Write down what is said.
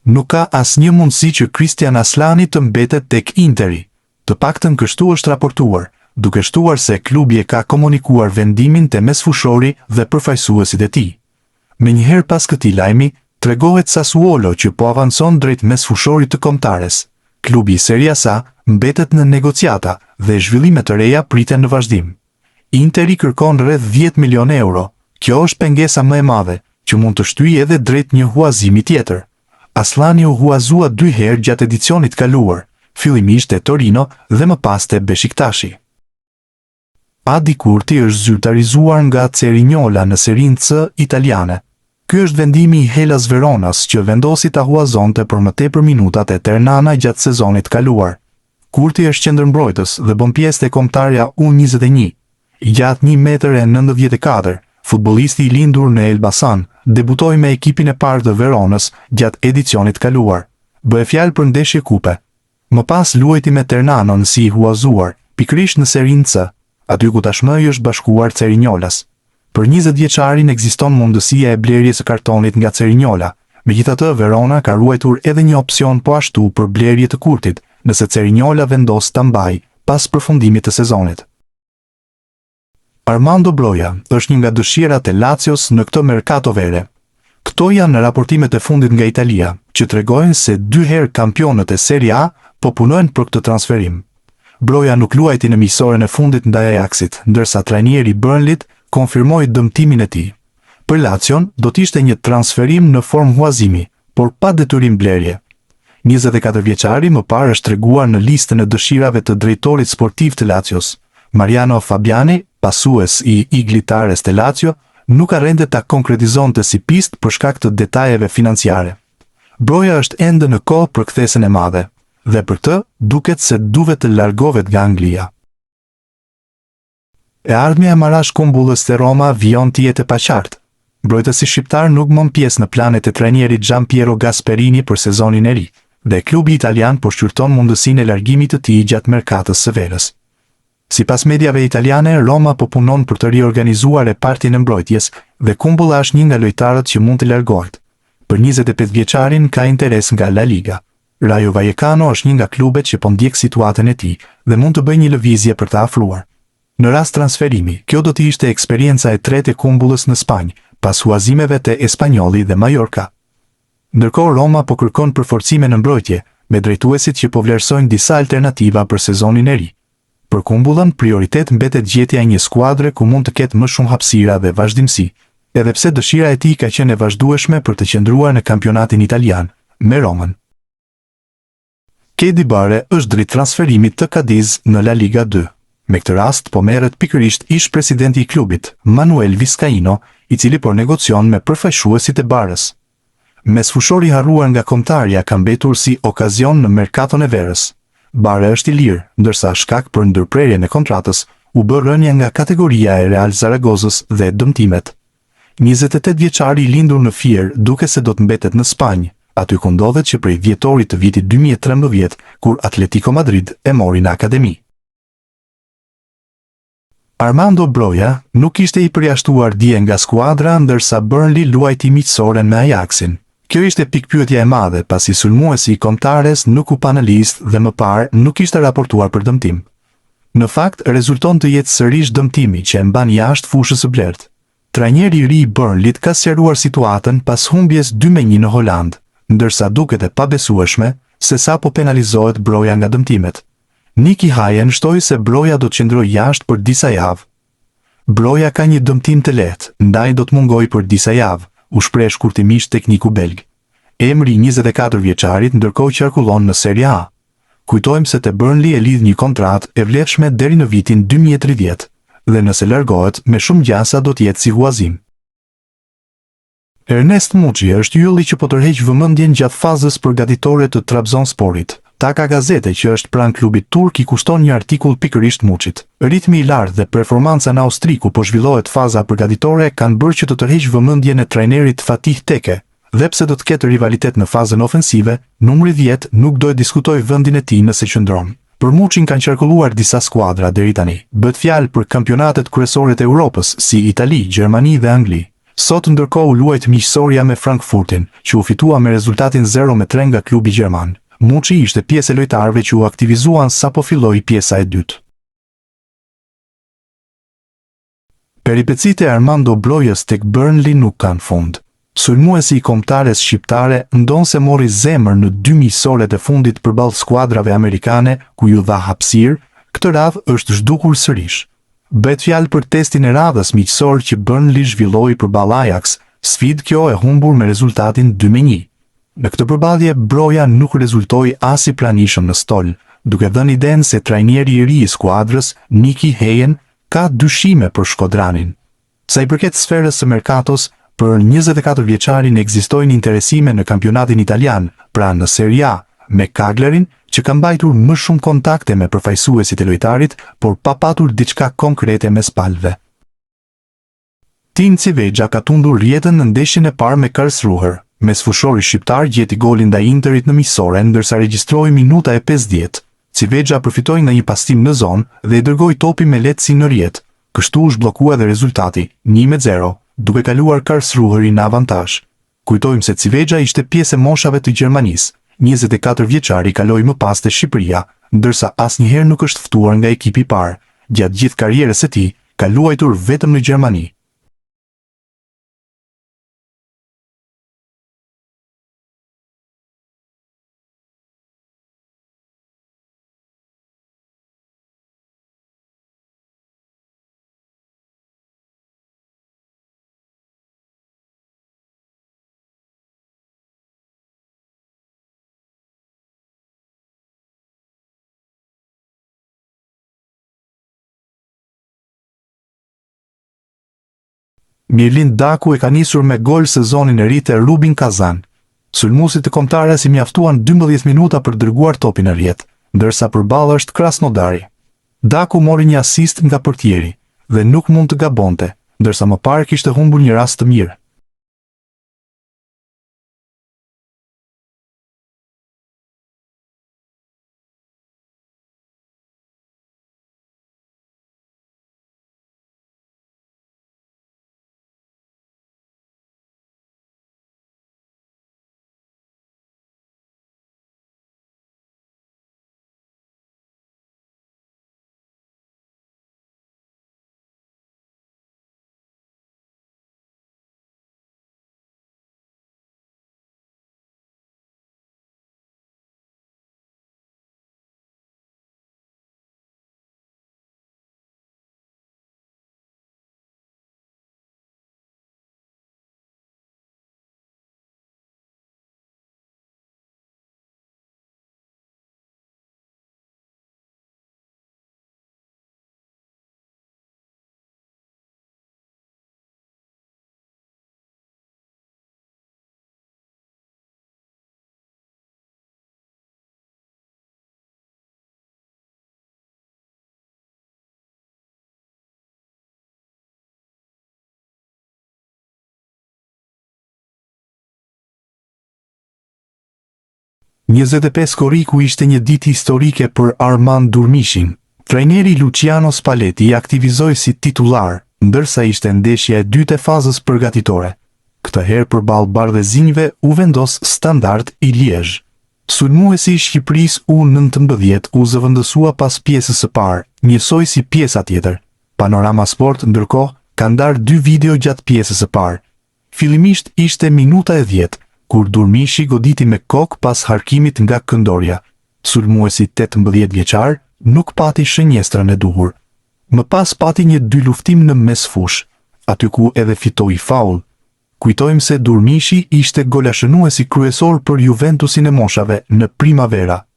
Nuk ka asnjë mundësi që Christian Aslani të mbetet tek Interi. Të paktën kështu është raportuar, duke shtuar se klubi e ka komunikuar vendimin te mesfushori dhe përfaqësuesit e tij. Menjëherë pas këtij lajmi, tregohet Sassuolo që po avancon drejt mesfushorit të kombëtares. Klubi i Serie A mbetet në negociata dhe zhvillime të reja priten në vazhdim. Interi kërkon rreth 10 milion euro. Kjo është pengesa më e madhe, që mund të shtyjë edhe drejt një huazimi tjetër. Aslani u huazua 2 herë gjatë edicionit kaluar, fillimisht te Torino dhe më pas te Beşiktashi. Adi Kurti është zyrtarizuar nga Cerignola në Serinë C italiane. Ky është vendimi i Hellas Veronas që vendosi ta huazonte për më tepër minutat e Ternana gjatë sezonit kaluar. Kurti është qendërmbrojtës dhe bën pjesë te kombëtarja U21. I gjatë 1,94 m, futbollisti i lindur në Elbasan debutoi me ekipin e parë të Veronës gjatë edicionit kaluar. Bëhe fjalë për ndeshje kupe. Më pas luajti me Ternanon si i huazuar, pikërisht në Serinë C, aty ku tashmë i është bashkuar Cerignolas. Për 20 vjeçarin ekziston mundësia e blerjes së kartonit nga Cerignola. Megjithatë, Verona ka ruajtur edhe një opsion po ashtu për blerje të Kurtit, nëse Cerignola vendos ta mbajë pas përfundimit të sezonit. Armando Broja është një nga dëshirat e Lazios në këtë mercato vere. Këto janë në raportimet e fundit nga Italia, që tregojnë se 2 herë kampionët e Serie A po punojnë për këtë transferim. Broja nuk luajti në miqësorën e fundit ndaj Ajaxit, ndërsa trajneri Burnleyt konfirmoi dëmtimin e tij. Për Lazion do të ishte një transferim në formë huazimi, por pa detyrim blerje. 24 vjeçari më parë është treguar në listën e dëshirave të drejtorit sportiv të Lazios. Mariano Fabiani, pasues i Iglitares të Lazio, nuk arrente ta konkretizonte si pistë për shkak të detajeve financiare. Broja është ende në kohë për kthesën e madhe, dhe për këtë duket se duhet të largohet nga Anglia. E ardhmja e Marash Kumbullës te Roma vijon të jetë e paqartë. Mbrojtësi shqiptar nuk mban pjesë në planet e trajnerit Gianpiero Gasperini për sezonin e ri, dhe klubi italian po shqyrton mundësinë e largimit të tij gjatë merkatës së verës. Sipas mediave italiane, Roma po punon për të riorganizuar repartin e mbrojtjes dhe Kumbulla është një nga lojtarët që mund të largohet. Për 25 vjeçarin ka interes nga La Liga. Rayo Vallecano është një nga klubet që po ndjek situatën e tij dhe mund të bëjë një lëvizje për ta afruar. Në rast transferimi, kjo do të ishte eksperienca e tretë e Kumbullës në Spanjë, pas huazimeve te Espanyoli dhe Mallorca. Ndërkohë Roma po kërkon përforcime në mbrojtje, me drejtuesit që po vlerësojnë disa alternativa për sezonin e ri. Për Kumbullën, prioritet mbetet gjetja e një skuadre ku mund të ketë më shumë hapësira dhe vazhdimsi, edhe pse dëshira e tij ka qenë e vazhdueshme për të qëndruar në kampionatin italian, me Romën. Kedi Bare është drejt transferimit të Cadiz në La Liga 2. Me këtë rast po merret pikërisht ish presidenti i klubit, Manuel Vizcaino, i cili po negocion me përfaqësuesit e Barës. Mesfushori i harruar nga kombëtarja ka mbetur si okazion në merkaton e verës. Bare është i lirë, ndërsa shkak për ndërprerjen e kontratës u bë rënja nga kategoria e Real Zaragozës dhe dëmtimet. 28 vjeçari i lindur në Fier duke se do të mbetet në Spanjë, aty ku ndodhet që prej dhjetorit të vitit 2013, kur Atletico Madrid e mori në akademi. Armando Broja nuk ishte i përjashtuar dje nga skuadra, ndërsa Burnley luajti miqësoren me Ajaxin. Kjo ishte pikpyetja e madhe, pasi sulmuesi i kombëtares nuk u pa në listë dhe më parë nuk ishte raportuar për dëmtim. Në fakt, rezulton të jetë sërish dëmtimi që e mban jashtë fushës së blertë. Trajneri i ri i Burnleyt ka sqaruar situatën pas humbjes 2-1 në Holand, ndërsa duket e pabesueshme se sa po penalizohet Broja nga dëmtimet. Niki Hajen shtoi se Broja do të qëndrojë jashtë për disa javë. Broja ka një dëmtim të lehtë, ndaj do të mungojë për disa javë, u shpreh shkurtimisht tekniku belg. Emri i 24 vjeçarit ndërkohë qarkullon në Serie A. Kujtojmë se te Burnley e lidh një kontratë e vlefshme deri në vitin 2030, dhe nëse largohet me shumë gjasa do të jetë si huazim. Ernest Muçi është ylli që po tërheq vëmendjen gjatë fazës përgatitore të Trabzonsporit. Taka Gazete, që është pranë klubit turk, i kushton një artikull pikërisht Muçit. Ritmi i lartë dhe performanca në Austri ku po zhvillohet faza përgatitore kanë bërë që të tërheq vëmendjen e trajnerit Fatih Teke, dhe pse do të ketë rivalitet në fazën ofensive, numri 10 nuk do të diskutojë vendin e tij nëse qëndron. Për Muçin kanë qarkulluar disa skuadra deri tani. Bëhet fjalë për kampionatet kryesore të Europës si Itali, Gjermani dhe Angli. Sot ndërkohë u luajt miqësoria me Frankfurtin, që u fitua me rezultatin 0-3 nga klubi gjerman. Muçi ishte pjesë e lojtarëve që u aktivizuan sapo filloi pjesa e dytë. Peripecitë e Armando Brojas tek Burnley nuk kanë fund. Sulmuesi i kombëtares shqiptare ndonse mori zemër në 2 miqësoret e fundit përballë skuadrave amerikane ku ju dha hapësirë, këtë radhë është zhdukur sërish. Bëhet fjalë për testin e radhës miqësor që Burnley zhvilloi përballë Ajax, sfidë kjo e humbur me rezultatin 2-1. Në këtë përballje Broja nuk rezultoi as i pranishëm në stol, duke dhënë idenë se trajneri i ri i skuadrës, Nicky Hayden, ka dyshime për Shkodranin. Sa i përket sferës së merkatos, për 24 vjeçarin ekzistojnë interesime në kampionatin italian, pra në Serie A, me Cagliarin, që ka mbajtur më shumë kontakte me përfaqësuesit e lojtarit, por pa patur diçka konkrete mes palëve. Tin Civegja ka tundur rjetën në ndeshjen e parë me Karlsruher. Mesfushori shqiptar gjeti golin ndaj Interit në miqësore, ndërsa regjistroi minuta e 50. Civegja përfitoi nga një pastim në zonë dhe i dërgoi topin me lehtësi në rjetë. Kështu u zhbllokua dhe rezultati 1-0, duke kaluar Karlsruheri në avantazh. Kujtojmë se Civegja ishte pjesë e moshave të Gjermanisë. 24 vjeçari kaloi më pas te Shqipëria, ndërsa asnjëherë nuk është ftuar nga ekipi i parë. Gjatë gjithë karrierës së tij, ka luajtur vetëm në Gjermani. Mirlind Daku e ka nisur me gol sezonin e ri te Rubin Kazan. Sulmuesit e kombëtares i mjaftuan 12 minuta për dërguar topin në rjet, ndërsa përballë është Krasnodari. Daku mori një asist nga portieri dhe nuk mund të gabonte, ndërsa më parë kishte humbur një rast të mirë. Njëzet korriku ishte një ditë historike për Armand Durmishin. Trajneri Luciano Spalletti i aktivizoi si titullar, ndërsa ishte ndeshja e dytë e fazës përgatitore. Këtë herë përballë Bardhezinjve u vendos Standard i Liège. Sulmuesi i Shqipërisë U19 u zëvendësua pas pjesës së parë, njësoj si pjesa tjetër. Panorama Sport ndërkohë ka ndarë 2 video gjatë pjesës së parë. Fillimisht ishte minuta e 10, kur Durmishi goditi me kokë pas harkimit nga këndorja. Sulmuesi 18 vjeçar nuk pati shënjestrën e duhur. Më pas pati një 2 luftim në mesfush, aty ku edhe fitoi faul. Kujtojmë se Durmishi ishte golashënuesi kryesor për Juventusin e moshave në Primavera.